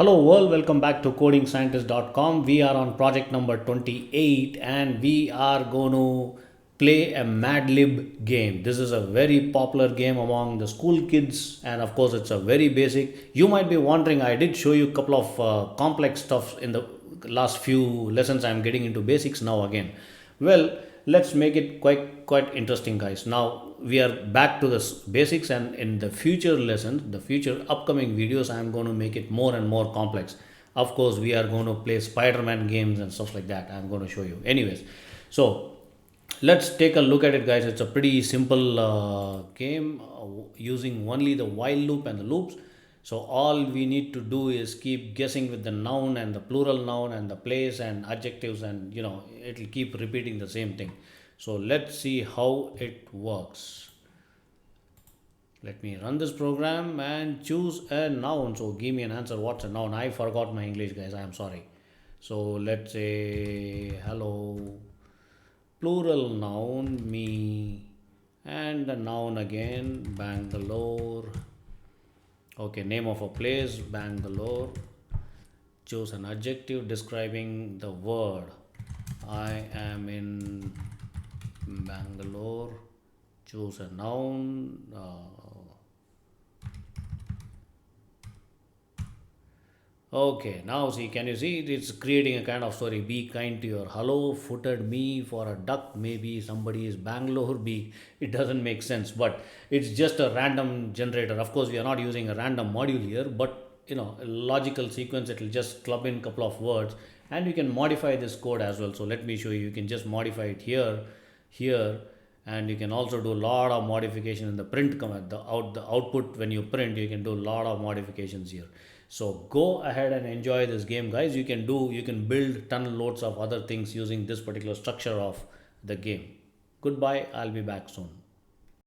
Hello world, welcome back to codingscientist.com. We are on project number 28 and we are going to play a Madlib game. This is a very popular game among the school kids and of course it's a very basic. You might be wondering, I did show you a couple of complex stuff in the last few lessons. I'm getting into basics now again. Well, let's make it quite interesting, guys. Now we are back to the basics, and in the future lessons, the future upcoming videos, I am going to make it more and more complex. Of course, we are going to play Spider-Man games and stuff like that. I'm going to show you. Anyways, so let's take a look at it, guys. It's a pretty simple game using only the while loop and the loops. So all we need to do is keep guessing with the noun and the plural noun and the place and adjectives, and it'll keep repeating the same thing. So let's see how it works. Let me run this program and choose a noun. So give me an answer. What's a noun? I forgot my English, guys. I am sorry. So let's say hello. Plural noun, me. And the noun again, Bangalore. Okay, name of a place, Bangalore. Choose an adjective describing the word. I am in Bangalore. Choose a noun. Okay, now see, can you see it's creating a kind of story. Be kind to your hello, footed me for a duck. Maybe somebody is Bangalore. Be it doesn't make sense, but it's just a random generator. Of course, we are not using a random module here, but a logical sequence. It will just club in a couple of words, and you can modify this code as well. So let me show you. You can just modify it here, and you can also do a lot of modification in the print command. The output when you print, you can do a lot of modifications here. So go ahead and enjoy this game, guys. You can build ton loads of other things using this particular structure of the game. Goodbye, I'll be back soon.